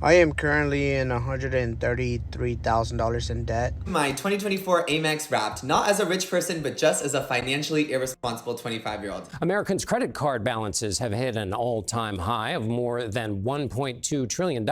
I am currently in $133,000 in debt. My 2024 Amex Wrapped, not as a rich person, but just as a financially irresponsible 25-year-old. Americans' credit card balances have hit an all-time high of more than $1.2 trillion.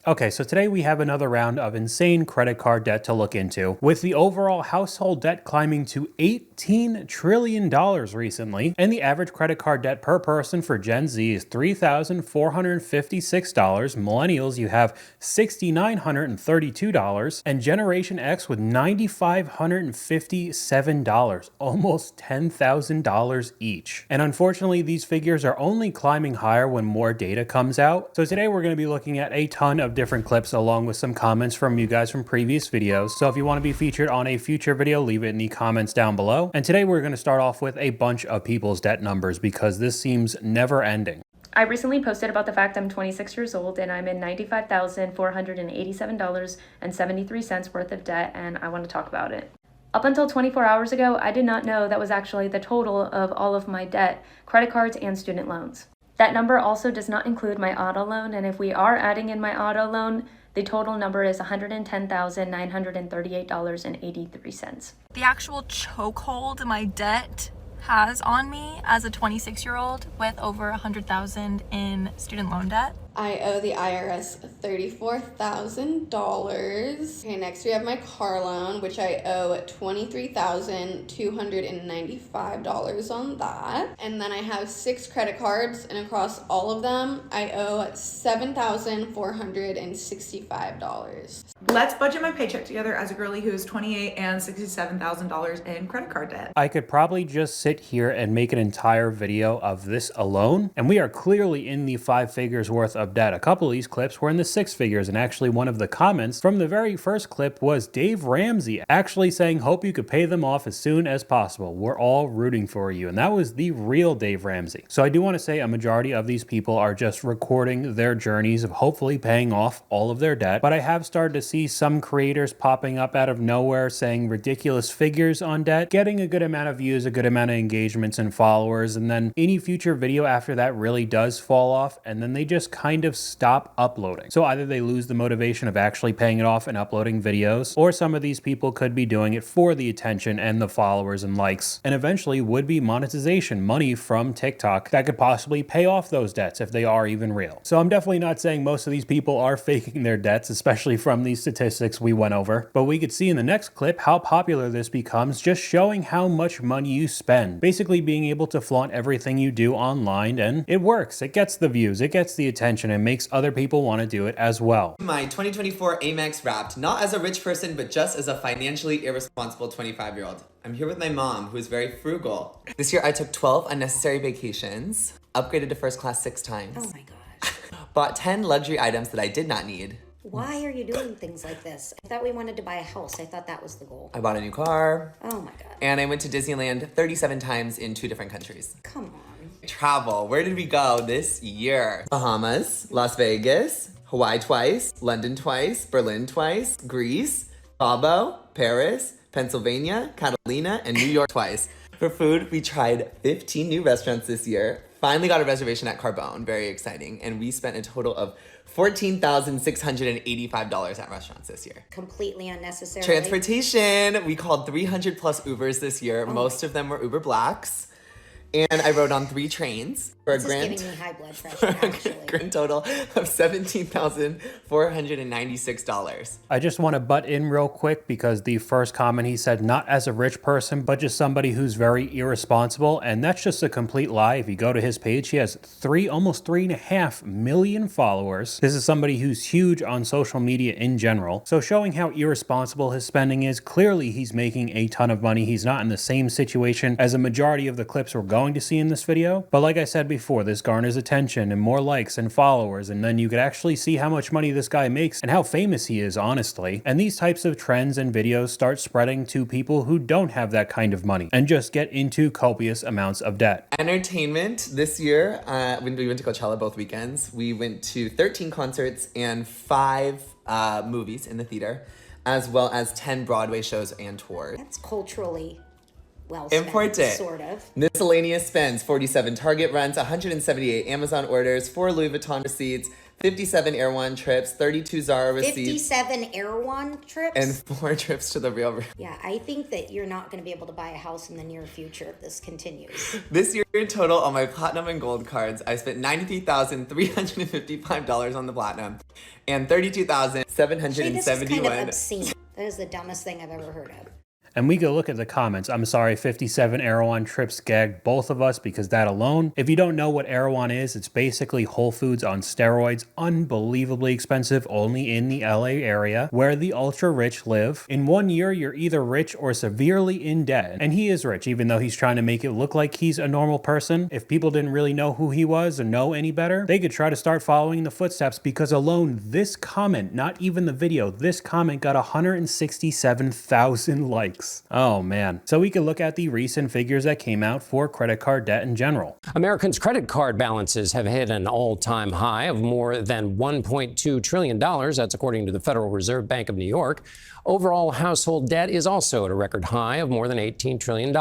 Okay, so today we have another round of insane credit card debt to look into, with the overall household debt climbing to $18 trillion recently, and the average credit card debt per person for Gen Z is $3,456. Millennials, you have $6,932, and Generation X with $9,557, almost $10,000 each. And unfortunately, these figures are only climbing higher when more data comes out. So today we're going to be looking at a ton of different clips along with some comments from you guys from previous videos. So if you want to be featured on a future video, leave it in the comments down below. And today we're going to start off with a bunch of people's debt numbers because this seems never ending. I recently posted about the fact I'm 26 years old and I'm in $95,487.73 worth of debt, and I want to talk about it. Up until 24 hours ago, I did not know that was actually the total of all of my debt, credit cards, and student loans. That number also does not include my auto loan, and if we are adding in my auto loan, the total number is $110,938.83. The actual chokehold my debt has on me as a 26-year-old with over $100,000 in student loan debt. I owe the IRS $34,000. Okay, next we have my car loan, which I owe $23,295 on that. And then I have 6 credit cards, and across all of them, I owe $7,465. Let's budget my paycheck together as a girly who is $28,000 and $67,000 in credit card debt. I could probably just sit here and make an entire video of this alone, and we are clearly in the 5 figures worth of debt. A couple of these clips were in the 6 figures, and actually one of the comments from the very first clip was Dave Ramsey actually saying, hope you could pay them off as soon as possible. We're all rooting for you. And that was the real Dave Ramsey. So I do want to say a majority of these people are just recording their journeys of hopefully paying off all of their debt. But I have started to see some creators popping up out of nowhere saying ridiculous figures on debt, getting a good amount of views, a good amount of engagements and followers, and then any future video after that really does fall off, and then they just kind of stop uploading. So either they lose the motivation of actually paying it off and uploading videos, or some of these people could be doing it for the attention and the followers and likes, and eventually would be monetization, money from TikTok that could possibly pay off those debts if they are even real. So I'm definitely not saying most of these people are faking their debts, especially from these statistics we went over, but we could see in the next clip how popular this becomes, just showing how much money you spend, basically being able to flaunt everything you do online, and it works. It gets the views, it gets the attention, and makes other people want to do it as well. My 2024 Amex Wrapped, not as a rich person, but just as a financially irresponsible 25-year-old. I'm here with my mom, who is very frugal. This year I took 12 unnecessary vacations, upgraded to first class 6 times. Oh my gosh. Bought 10 luxury items that I did not need. Why are you doing things like this? I thought we wanted to buy a house. I thought that was the goal. I bought a new car. Oh my God. And I went to Disneyland 37 times in 2 different countries. Come on. Travel. Where did we go this year? Bahamas, Las Vegas, Hawaii twice, London twice, Berlin twice, Greece, Cabo, Paris, Pennsylvania, Catalina, and New York twice. For food, we tried 15 new restaurants this year. Finally got a reservation at Carbone, very exciting. And we spent a total of $14,685 at restaurants this year. Completely unnecessary. Transportation. We called 300 plus Ubers this year. Most of them were Uber Blacks. And I rode on 3 trains for a grand total of $17,496. I just want to butt in real quick because the first comment he said, not as a rich person, but just somebody who's very irresponsible. And that's just a complete lie. If you go to his page, he has almost 3.5 million followers. This is somebody who's huge on social media in general. So showing how irresponsible his spending is, clearly he's making a ton of money. He's not in the same situation as a majority of the clips we're going to see in this video. But like I said before, this garners attention and more likes and followers, and then you could actually see how much money this guy makes and how famous he is, honestly. And these types of trends and videos start spreading to people who don't have that kind of money and just get into copious amounts of debt. Entertainment this year, when we went to Coachella both weekends, we went to 13 concerts and 5 movies in the theater, as well as 10 Broadway shows and tours. That's culturally well spent, important. sort of. Miscellaneous spends, 47 Target runs, 178 Amazon orders, 4 Louis Vuitton receipts, 57 Air One trips, 32 Zara receipts, 57 Air One trips? and 4 trips to the Real. Yeah, I think that you're not going to be able to buy a house in the near future if this continues. This year in total on my platinum and gold cards, I spent $93,355 on the platinum and Shay, this is kind of $32,771. obscene. That is the dumbest thing I've ever heard of. And we go look at the comments. I'm sorry, 57 Erewhon trips gagged both of us because that alone. If you don't know what Erewhon is, it's basically Whole Foods on steroids, unbelievably expensive, only in the LA area where the ultra rich live. In 1 year, you're either rich or severely in debt. And he is rich, even though he's trying to make it look like he's a normal person. If people didn't really know who he was or know any better, they could try to start following the footsteps because alone this comment, not even the video, this comment got 167,000 likes. Oh man. So we can look at the recent figures that came out for credit card debt in general. Americans' credit card balances have hit an all-time high of more than $1.2 trillion. That's according to the Federal Reserve Bank of New York. Overall household debt is also at a record high of more than $18 trillion.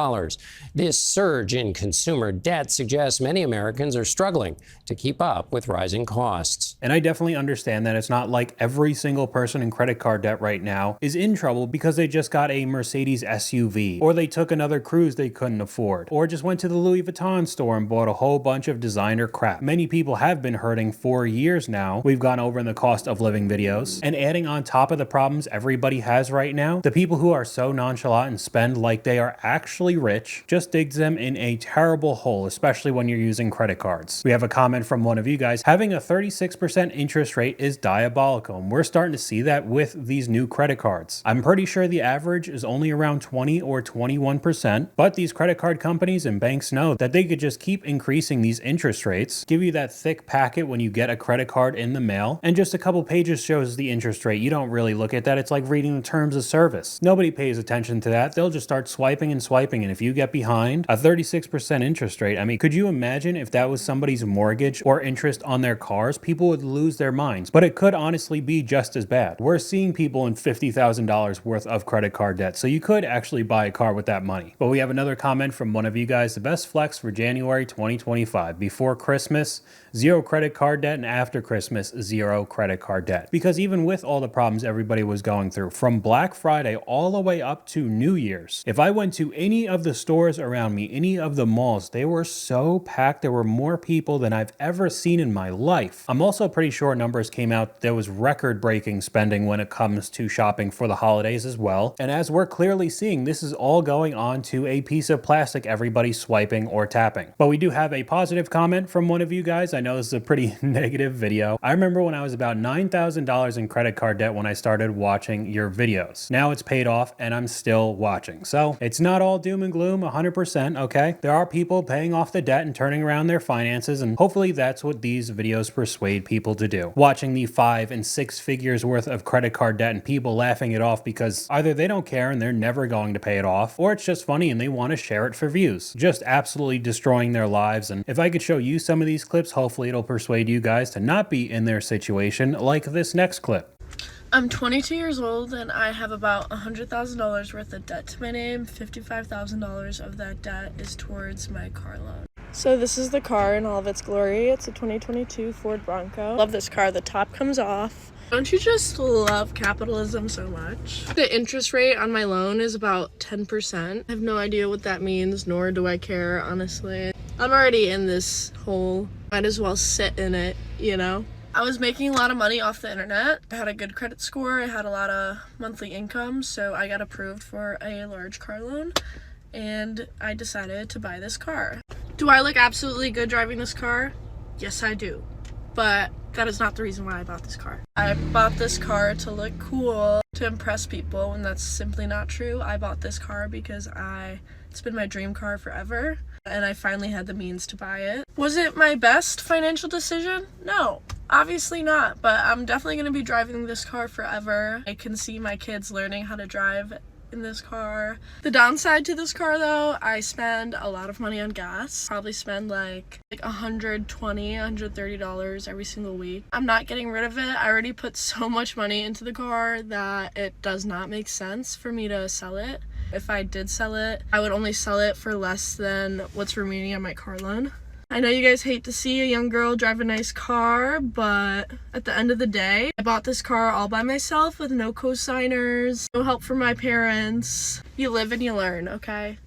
This surge in consumer debt suggests many Americans are struggling to keep up with rising costs. And I definitely understand that it's not like every single person in credit card debt right now is in trouble because they just got a Mercedes SUV, or they took another cruise they couldn't afford, or just went to the Louis Vuitton store and bought a whole bunch of designer crap. Many people have been hurting for years now. We've gone over in the cost of living videos. And adding on top of the problems everybody has right now, the people who are so nonchalant and spend like they are actually rich just digs them in a terrible hole, especially when you're using credit cards. We have a comment from one of you guys. Having a 36% interest rate is diabolical, and we're starting to see that with these new credit cards. I'm pretty sure the average is only around 20 or 21%, but these credit card companies and banks know that they could just keep increasing these interest rates, give you that thick packet when you get a credit card in the mail, and just a couple pages shows the interest rate. You don't really look at that. It's like reading the terms of service. Nobody pays attention to that. They'll just start swiping and swiping, and if you get behind a 36% interest rate, I mean, could you imagine if that was somebody's mortgage or interest on their cars? People would lose their minds, but it could honestly be just as bad. We're seeing people in $50,000 worth of credit card debt, so you could actually buy a car with that money. But we have another comment from one of you guys. The best flex for January 2025. Before Christmas, 0 credit card debt, and after Christmas, 0 credit card debt. Because even with all the problems everybody was going through, from Black Friday all the way up to New Year's, if I went to any of the stores around me, any of the malls, they were so packed. There were more people than I've ever seen in my life. I'm also pretty sure numbers came out. There was record-breaking spending when it comes to shopping for the holidays as well. And as we're clearly seeing, this is all going on to a piece of plastic everybody's swiping or tapping. But we do have a positive comment from one of you guys. I know this is a pretty negative video. I remember when I was about $9,000 in credit card debt when I started watching your videos. Now it's paid off and I'm still watching. So it's not all doom and gloom 100%, okay? There are people paying off the debt and turning around their finances, and hopefully that's what these videos persuade people to do. Watching the 5 and 6 figures worth of credit card debt and people laughing it off because either they don't care and they're never going to pay it off, or it's just funny and they want to share it for views. Just absolutely destroying their lives. And if I could show you some of these clips, hopefully it'll persuade you guys to not be in their situation like this next clip. I'm 22 years old and I have about $100,000 worth of debt to my name. $55,000 of that debt is towards my car loan. So this is the car in all of its glory. It's a 2022 Ford Bronco. Love this car. The top comes off. Don't you just love capitalism so much? The interest rate on my loan is about 10%. I have no idea what that means, nor do I care, honestly. I'm already in this hole. Might as well sit in it, you know? I was making a lot of money off the internet. I had a good credit score. I had a lot of monthly income, so I got approved for a large car loan, and I decided to buy this car. Do I look absolutely good driving this car? Yes, I do. But that is not the reason why I bought this car. I bought this car to look cool, to impress people, and that's simply not true. I bought this car because it's been my dream car forever, and I finally had the means to buy it. Was it my best financial decision? No, obviously not, but I'm definitely going to be driving this car forever. I can see my kids learning how to drive in this car. The downside to this car though, I spend a lot of money on gas. Probably spend like $120, $130 every single week. I'm not getting rid of it. I already put so much money into the car that it does not make sense for me to sell it. If I did sell it, I would only sell it for less than what's remaining on my car loan. I know you guys hate to see a young girl drive a nice car, but at the end of the day, I bought this car all by myself with no co-signers, no help from my parents. You live and you learn, okay?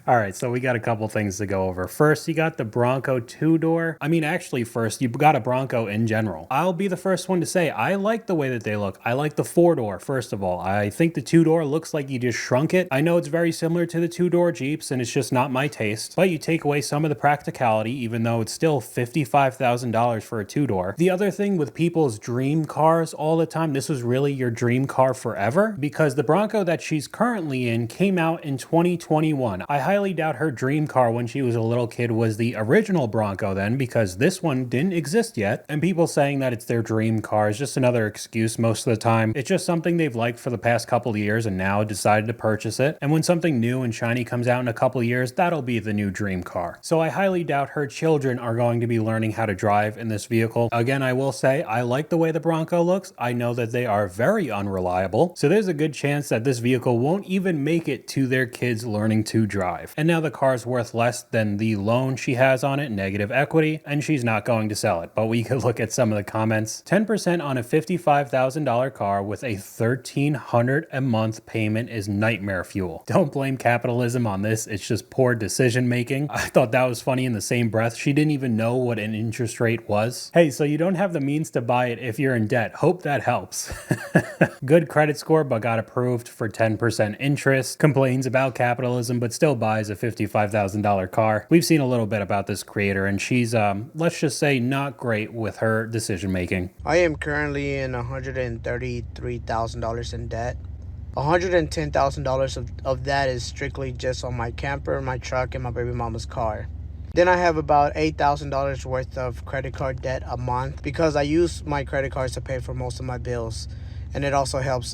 All right, so we got a couple things to go over. First, you got the Bronco two-door. I mean, actually, first, you got a Bronco in general. I'll be the first one to say, I like the way that they look. I like the four-door, first of all. I think the two-door looks like you just shrunk it. I know it's very similar to the two-door Jeeps, and it's just not my taste. But you take away some of the practicality, even though it's still $55,000 for a two-door. The other thing with people's dream cars all the time, this was really your dream car forever, because the Bronco that she's currently in came out in 2021. I highly doubt her dream car when she was a little kid was the original Bronco then, because this one didn't exist yet, and people saying that it's their dream car is just another excuse most of the time. It's just something they've liked for the past couple of years and now decided to purchase it, and when something new and shiny comes out in a couple of years, that'll be the new dream car. So I highly doubt her children are going to be learning how to drive in this vehicle. Again, I will say, I like the way the Bronco looks. I know that they are very unreliable, so there's a good chance that this vehicle won't even make it to their kids learning to drive. And now the car's worth less than the loan she has on it, negative equity, and she's not going to sell it. But we could look at some of the comments. 10% on a $55,000 car with a $1,300 a month payment is nightmare fuel. Don't blame capitalism on this. It's just poor decision making. I thought that was funny in the same breath. She didn't even know what an interest rate was. Hey, so you don't have the means to buy it if you're in debt. Hope that helps. Good credit score, but got approved for 10% interest. Complains about capitalism, but still buys a $55,000 car. We've seen a little bit about this creator, and she's, let's just say, not great with her decision making. I am currently in $133,000 in debt. $110,000 of that is strictly just on my camper, my truck, and my baby mama's car. Then I have about $8,000 worth of credit card debt a month because I use my credit cards to pay for most of my bills, and it also helps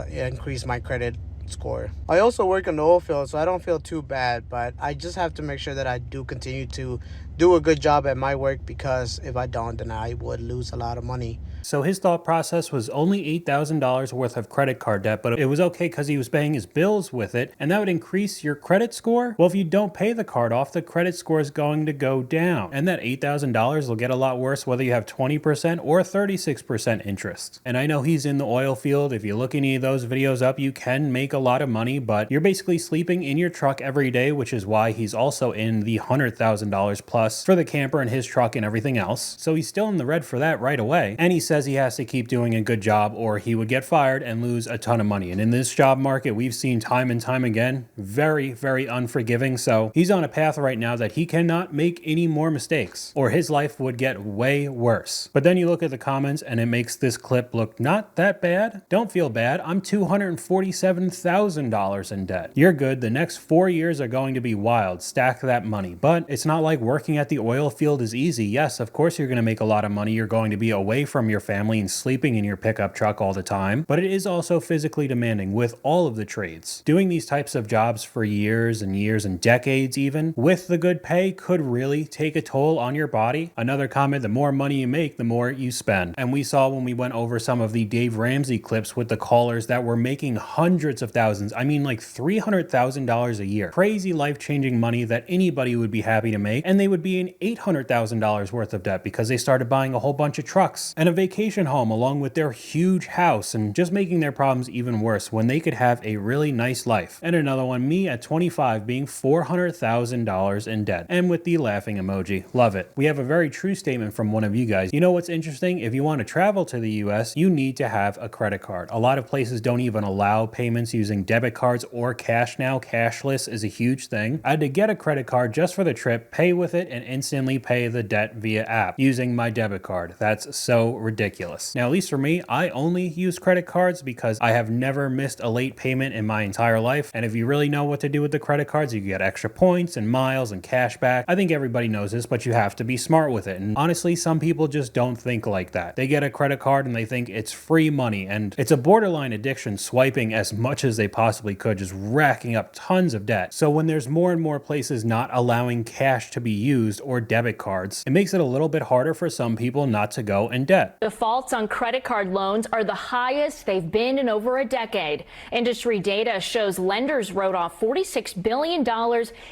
increase my credit score. I also work in the oil field, so I don't feel too bad, but I just have to make sure that I do continue to do a good job at my work, because if I don't, then I would lose a lot of money. So his thought process was only $8,000 worth of credit card debt, but it was okay because he was paying his bills with it, and that would increase your credit score. Well, if you don't pay the card off, the credit score is going to go down, and that $8,000 will get a lot worse whether you have 20% or 36% interest. And I know he's in the oil field. If you look any of those videos up, you can make a lot of money, but you're basically sleeping in your truck every day, which is why he's also in the $100,000 plus for the camper and his truck and everything else. So he's still in the red for that right away, and he says he has to keep doing a good job or he would get fired and lose a ton of money. And in this job market, we've seen time and time again, very, very unforgiving. So he's on a path right now that he cannot make any more mistakes or his life would get way worse. But then you look at the comments and it makes this clip look not that bad. Don't feel bad. I'm $247,000 in debt. You're good. The next 4 years are going to be wild. Stack that money. But it's not like working at the oil field is easy. Yes, of course you're going to make a lot of money. You're going to be away from your family and sleeping in your pickup truck all the time, but it is also physically demanding with all of the trades. Doing these types of jobs for years and years and decades even, with the good pay, could really take a toll on your body. Another comment, the more money you make, the more you spend. And we saw when we went over some of the Dave Ramsey clips with the callers that were making hundreds of thousands, I mean like $300,000 a year. Crazy life-changing money that anybody would be happy to make, and they would be in $800,000 worth of debt because they started buying a whole bunch of trucks and a vacation home along with their huge house, and just making their problems even worse when they could have a really nice life. And another one, me at 25 being $400,000 in debt, and with the laughing emoji. Love it. We have a very true statement from one of you guys. You know what's interesting? If you want to travel to the US, you need to have a credit card. A lot of places don't even allow payments using debit cards or cash now. Cashless is a huge thing. I had to get a credit card just for the trip, pay with it, and instantly pay the debt via app using my debit card. That's so ridiculous. Now, at least for me, I only use credit cards because I have never missed a late payment in my entire life. And if you really know what to do with the credit cards, you get extra points and miles and cash back. I think everybody knows this, but you have to be smart with it. And honestly, some people just don't think like that. They get a credit card and they think it's free money, and it's a borderline addiction, swiping as much as they possibly could, just racking up tons of debt. So when there's more and more places not allowing cash to be used or debit cards, it makes it a little bit harder for some people not to go in debt. The defaults on credit card loans are the highest they've been in over a decade. Industry data shows lenders wrote off $46 billion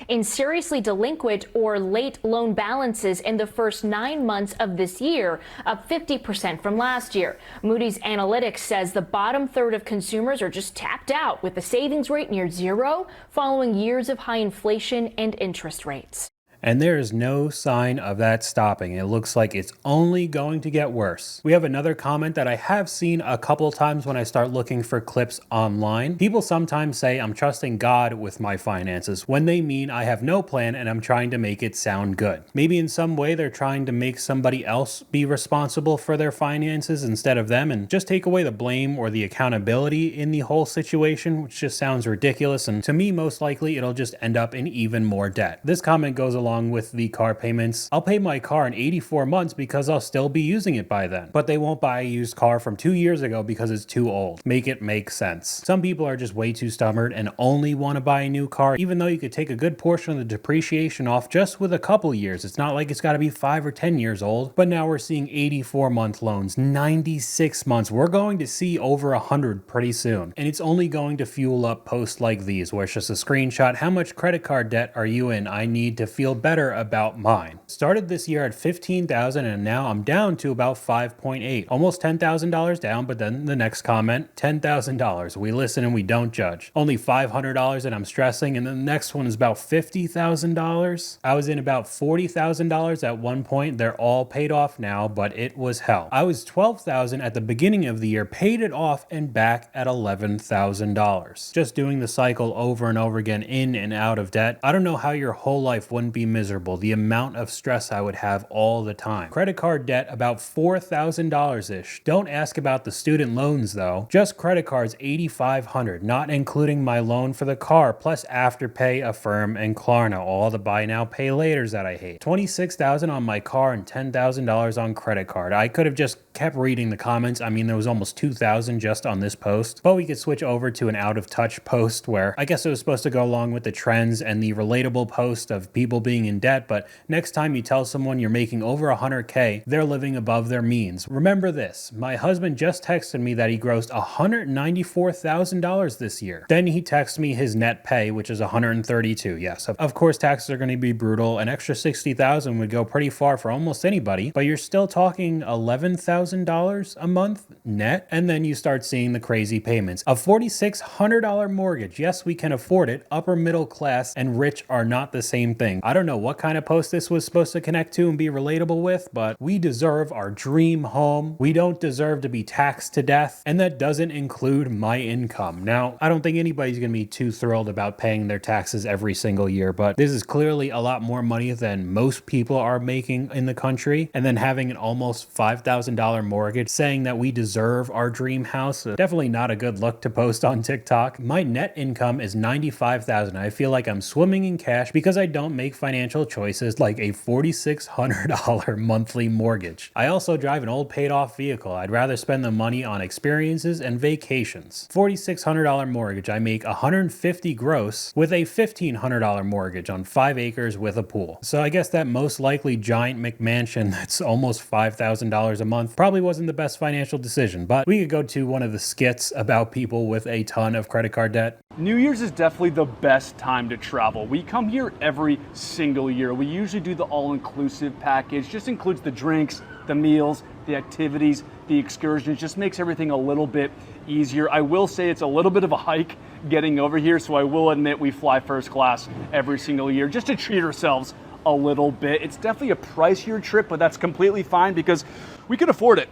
in seriously delinquent or late loan balances in the first 9 months of this year, up 50% from last year. Moody's Analytics says the bottom third of consumers are just tapped out, with the savings rate near zero following years of high inflation and interest rates. And there is no sign of that stopping. It looks like it's only going to get worse. We have another comment that I have seen a couple times when I start looking for clips online. People sometimes say I'm trusting God with my finances when they mean I have no plan and I'm trying to make it sound good. Maybe in some way they're trying to make somebody else be responsible for their finances instead of them and just take away the blame or the accountability in the whole situation, which just sounds ridiculous. And to me, most likely it'll just end up in even more debt. This comment goes along with the car payments. I'll pay my car in 84 months because I'll still be using it by then. But they won't buy a used car from 2 years ago because it's too old. Make it make sense. Some people are just way too stubborn and only want to buy a new car, even though you could take a good portion of the depreciation off just with a couple years. It's not like it's got to be 5 or 10 years old. But now we're seeing 84-month loans, 96 months. We're going to see over 100 pretty soon. And it's only going to fuel up posts like these, where it's just a screenshot. How much credit card debt are you in? I need to feel better about mine. Started this year at $15,000 and now I'm down to about $5.8. Almost $10,000 down, but then the next comment, $10,000. We listen and we don't judge. Only $500 and I'm stressing, and then the next one is about $50,000. I was in about $40,000 at one point. They're all paid off now, but it was hell. I was $12,000 at the beginning of the year, paid it off and back at $11,000. Just doing the cycle over and over again, in and out of debt. I don't know how your whole life wouldn't be miserable. The amount of stress I would have all the time. Credit card debt about $4,000-ish. Don't ask about the student loans though. Just credit cards $8,500, not including my loan for the car, plus Afterpay, Affirm, and Klarna, all the buy now pay laters that I hate. $26,000 on my car and $10,000 on credit card. I could have just kept reading the comments. I mean, there was almost 2,000 just on this post, but we could switch over to an out of touch post where I guess it was supposed to go along with the trends and the relatable post of people being in debt. But next time you tell someone you're making over 100K, they're living above their means. Remember this, my husband just texted me that he grossed $194,000 this year. Then he texted me his net pay, which is $132. Yes, of course taxes are going to be brutal. An extra $60,000 would go pretty far for almost anybody, but you're still talking $11,000 a month net. And then you start seeing the crazy payments. A $4,600 mortgage. Yes, we can afford it. Upper middle class and rich are not the same thing. I don't know what kind of post this was supposed to connect to and be relatable with, but we deserve our dream home. We don't deserve to be taxed to death, and that doesn't include my income. Now, I don't think anybody's going to be too thrilled about paying their taxes every single year, but this is clearly a lot more money than most people are making in the country, and then having an almost $5,000 mortgage saying that we deserve our dream house, definitely not a good look to post on TikTok. My net income is $95,000. I feel like I'm swimming in cash because I don't make financial choices like a $4,600 monthly mortgage. I also drive an old paid off vehicle. I'd rather spend the money on experiences and vacations. $4,600 mortgage. I make $150 gross with a $1,500 mortgage on 5 acres with a pool. So I guess that most likely giant McMansion that's almost $5,000 a month probably wasn't the best financial decision, but we could go to one of the skits about people with a ton of credit card debt. New Year's is definitely the best time to travel. We come here every single year. We usually do the all-inclusive package. Just includes the drinks, the meals, the activities, the excursions. Just makes everything a little bit easier. I will say it's a little bit of a hike getting over here, so I will admit we fly first class every single year just to treat ourselves a little bit. It's definitely a pricier trip, but that's completely fine because we can afford it.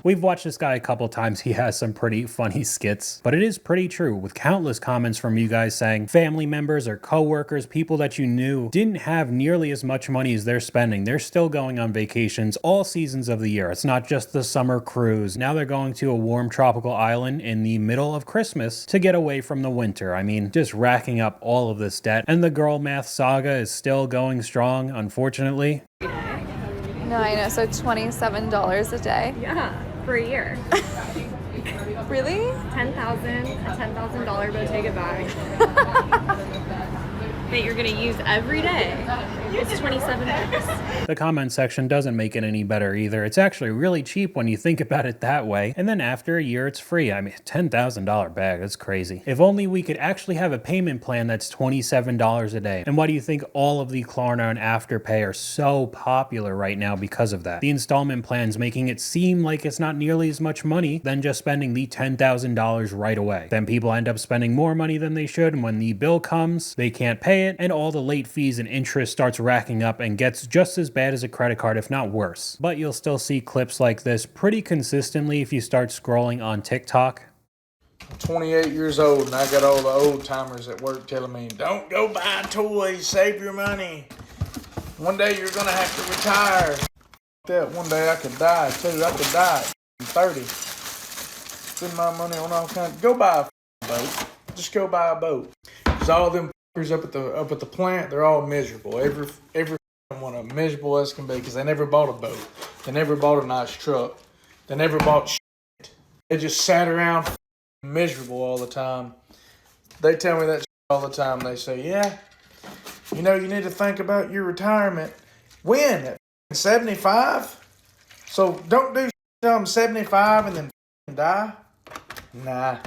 We've watched this guy a couple times. He has some pretty funny skits, but it is pretty true, with countless comments from you guys saying family members or coworkers, people that you knew, didn't have nearly as much money as they're spending. They're still going on vacations all seasons of the year. It's not just the summer cruise. Now they're going to a warm tropical island in the middle of Christmas to get away from the winter. I mean, just racking up all of this debt. And the girl math saga is still going strong, unfortunately. No, I know. So $27 a day. Yeah, for a year. Really? $10,000, a $10,000 Bottega bag that you're gonna use every day. It's 27 bucks. The comment section doesn't make it any better either. It's actually really cheap when you think about it that way. And then after a year, it's free. I mean, $10,000 bag, that's crazy. If only we could actually have a payment plan that's $27 a day. And why do you think all of the Klarna and Afterpay are so popular right now because of that? The installment plans making it seem like it's not nearly as much money than just spending the $10,000 right away. Then people end up spending more money than they should, and when the bill comes, they can't pay it, and all the late fees and interest starts racking up and gets just as bad as a credit card, if not worse. But you'll still see clips like this pretty consistently if you start scrolling on TikTok. I'm 28 years old and I got all the old timers at work telling me, don't go buy toys, save your money. One day you're gonna have to retire. That one day I could die too. I could die at 30. Spend my money on all kinds. Go buy a boat. Just go buy a boat. Cause all them fuckers up at the plant, they're all miserable. Every one of them miserable as can be because they never bought a boat. They never bought a nice truck. They never bought shit. They just sat around miserable all the time. They tell me that shit all the time. They say, yeah, you know, you need to think about your retirement. When? At 75? So don't do shit till I'm 75 and then die? Nah.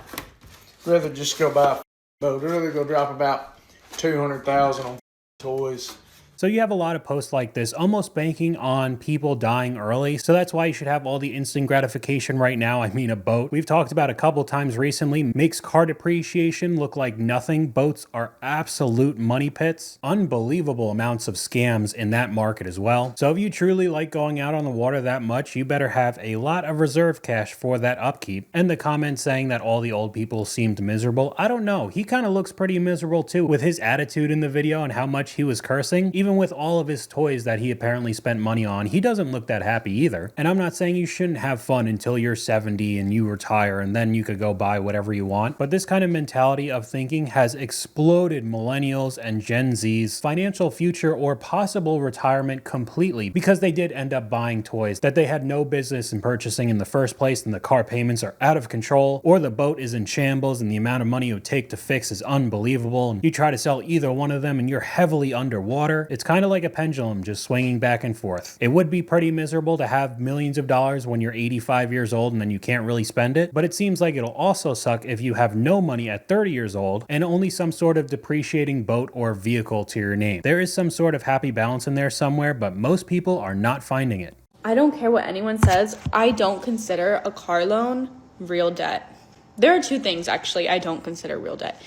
Rather just go buy a boat. I'd rather go drop about $200,000 on toys. So you have a lot of posts like this almost banking on people dying early. So that's why you should have all the instant gratification right now. I mean, a boat. We've talked about a couple times recently, makes car depreciation look like nothing. Boats are absolute money pits. Unbelievable amounts of scams in that market as well. So if you truly like going out on the water that much, you better have a lot of reserve cash for that upkeep. And the comment saying that all the old people seemed miserable, I don't know. He kind of looks pretty miserable too with his attitude in the video and how much he was cursing. Even with all of his toys that he apparently spent money on, he doesn't look that happy either. And I'm not saying you shouldn't have fun until you're 70 and you retire and then you could go buy whatever you want. But this kind of mentality of thinking has exploded millennials and Gen Z's financial future or possible retirement completely because they did end up buying toys that they had no business in purchasing in the first place, and the car payments are out of control, or the boat is in shambles and the amount of money it would take to fix is unbelievable, and you try to sell either one of them and you're heavily underwater. It's kind of like a pendulum just swinging back and forth. It would be pretty miserable to have millions of dollars when you're 85 years old and then you can't really spend it, but it seems like it'll also suck if you have no money at 30 years old and only some sort of depreciating boat or vehicle to your name. There is some sort of happy balance in there somewhere, but most people are not finding it. I don't care what anyone says. I don't consider a car loan real debt. There are two things actually I don't consider real debt.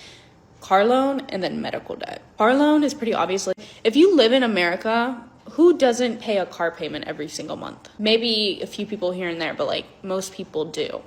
Car loan and then medical debt. Car loan is pretty obviously, if you live in America, who doesn't pay a car payment every single month? Maybe a few people here and there, but like most people do.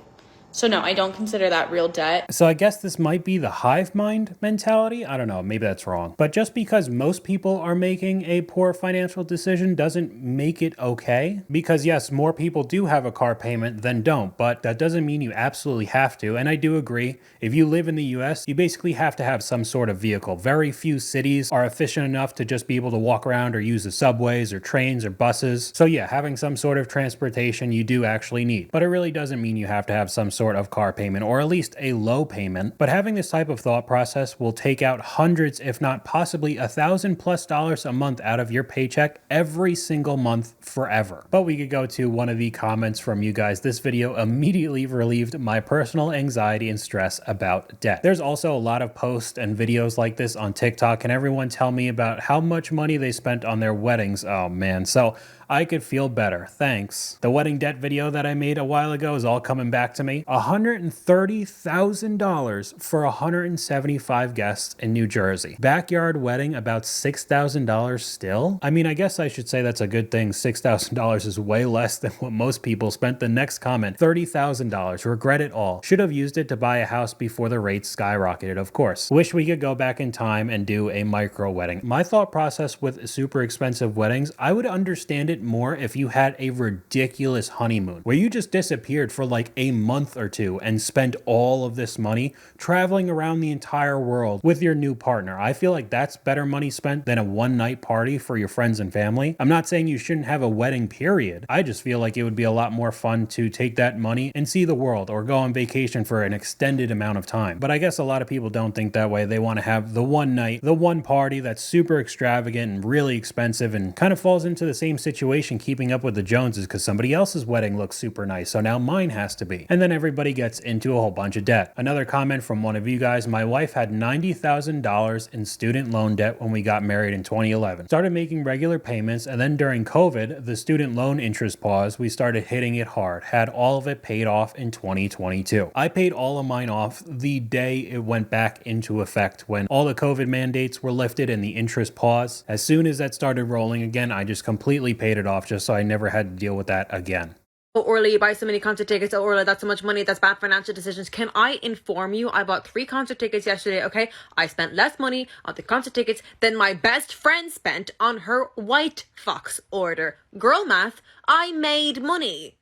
So no, I don't consider that real debt. So I guess this might be the hive mind mentality. I don't know, maybe that's wrong. But just because most people are making a poor financial decision doesn't make it okay. Because yes, more people do have a car payment than don't, but that doesn't mean you absolutely have to. And I do agree, if you live in the US, you basically have to have some sort of vehicle. Very few cities are efficient enough to just be able to walk around or use the subways or trains or buses. So yeah, having some sort of transportation you do actually need. But it really doesn't mean you have to have some sort of car payment, or at least a low payment. But having this type of thought process will take out hundreds, if not possibly $1,000+ a month out of your paycheck every single month forever. But we could go to one of the comments from you guys. This video immediately relieved my personal anxiety and stress about debt. There's also a lot of posts and videos like this on TikTok, and everyone tell me about how much money they spent on their weddings. Oh man, so I could feel better. Thanks. The wedding debt video that I made a while ago is all coming back to me. $130,000 for 175 guests in New Jersey. Backyard wedding, about $6,000 still. I mean, I guess I should say that's a good thing. $6,000 is way less than what most people spent. The next comment, $30,000. Regret it all. Should have used it to buy a house before the rates skyrocketed, of course. Wish we could go back in time and do a micro wedding. My thought process with super expensive weddings, I would understand it it more if you had a ridiculous honeymoon where you just disappeared for like a month or two and spent all of this money traveling around the entire world with your new partner. I feel like that's better money spent than a one-night party for your friends and family. I'm not saying you shouldn't have a wedding, period. I just feel like it would be a lot more fun to take that money and see the world or go on vacation for an extended amount of time. But I guess a lot of people don't think that way. They want to have the one night, the one party that's super extravagant and really expensive, and kind of falls into the same situation keeping up with the Joneses because somebody else's wedding looks super nice, so now mine has to be. And then everybody gets into a whole bunch of debt. Another comment from one of you guys: my wife had $90,000 in student loan debt when we got married in 2011. Started making regular payments, and then during COVID, the student loan interest pause, we started hitting it hard. Had all of it paid off in 2022. I paid all of mine off the day it went back into effect when all the COVID mandates were lifted and the interest pause. As soon as that started rolling again, I just completely paid it off just so I never had to deal with that again. Oh, Orly, you buy so many concert tickets. Oh, Orly, that's so much money. That's bad financial decisions. Can I inform you? I bought 3 concert tickets yesterday, okay? I spent less money on the concert tickets than my best friend spent on her White Fox order. Girl math, I made money.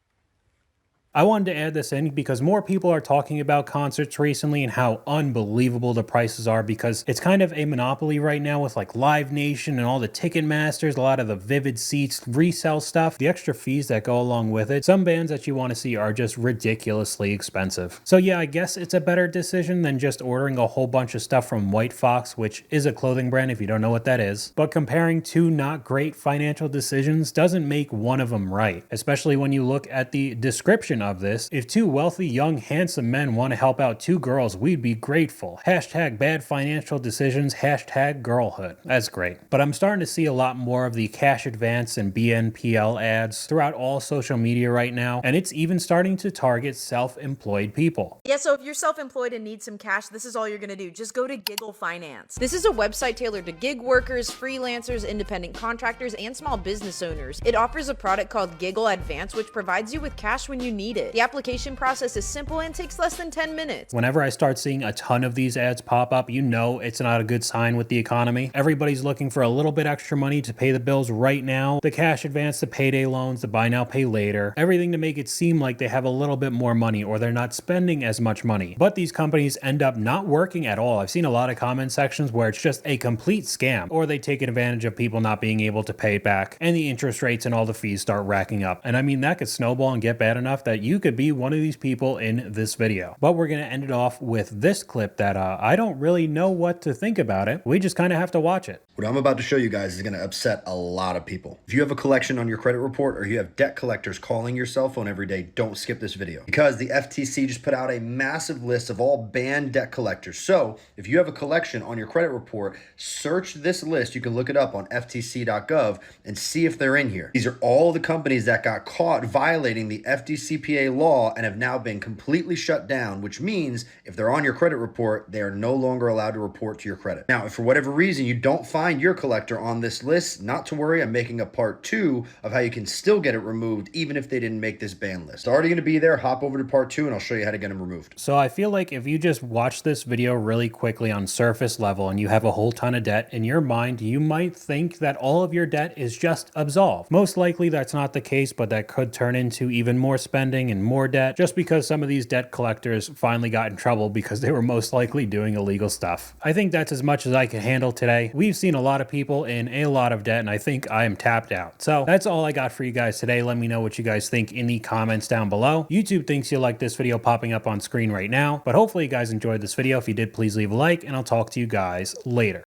I wanted to add this in because more people are talking about concerts recently and how unbelievable the prices are, because it's kind of a monopoly right now with like Live Nation and all the Ticketmasters, a lot of the Vivid Seats resell stuff, the extra fees that go along with it. Some bands that you want to see are just ridiculously expensive. So yeah, I guess it's a better decision than just ordering a whole bunch of stuff from White Fox, which is a clothing brand if you don't know what that is. But comparing two not great financial decisions doesn't make one of them right, especially when you look at the description of this. If 2 wealthy, young, handsome men want to help out 2 girls, we'd be grateful. Hashtag bad financial decisions, hashtag girlhood. That's great. But I'm starting to see a lot more of the cash advance and BNPL ads throughout all social media right now, and it's even starting to target self-employed people. Yeah, so if you're self-employed and need some cash, this is all you're gonna do. Just go to Giggle Finance. This is a website tailored to gig workers, freelancers, independent contractors, and small business owners. It offers a product called Giggle Advance, which provides you with cash when you need it. The application process is simple and takes less than 10 minutes. Whenever I start seeing a ton of these ads pop up, you know it's not a good sign with the economy. Everybody's looking for a little bit extra money to pay the bills right now. The cash advance, the payday loans, the buy now, pay later. Everything to make it seem like they have a little bit more money or they're not spending as much money. But these companies end up not working at all. I've seen a lot of comment sections where it's just a complete scam, or they take advantage of people not being able to pay it back, and the interest rates and all the fees start racking up. And I mean, that could snowball and get bad enough that you could be one of these people in this video. But we're going to end it off with this clip that I don't really know what to think about it. We just kind of have to watch it. What I'm about to show you guys is going to upset a lot of people. If you have a collection on your credit report or you have debt collectors calling your cell phone every day, don't skip this video, because the FTC just put out a massive list of all banned debt collectors. So if you have a collection on your credit report, search this list. You can look it up on ftc.gov and see if they're in here. These are all the companies that got caught violating the FDCPA law and have now been completely shut down, which means if they're on your credit report, they are no longer allowed to report to your credit. Now, if for whatever reason you don't find your collector on this list, not to worry, I'm making a part 2 of how you can still get it removed even if they didn't make this ban list. It's already going to be there. Hop over to part 2 and I'll show you how to get them removed. So I feel like if you just watch this video really quickly on surface level and you have a whole ton of debt, in your mind you might think that all of your debt is just absolved. Most likely that's not the case, but that could turn into even more spending and more debt, just because some of these debt collectors finally got in trouble because they were most likely doing illegal stuff. I think that's as much as I can handle today. We've seen a lot of people in a lot of debt and I think I am tapped out. So that's all I got for you guys today. Let me know what you guys think in the comments down below. YouTube thinks you'll like this video popping up on screen right now, but hopefully you guys enjoyed this video. If you did, please leave a like and I'll talk to you guys later.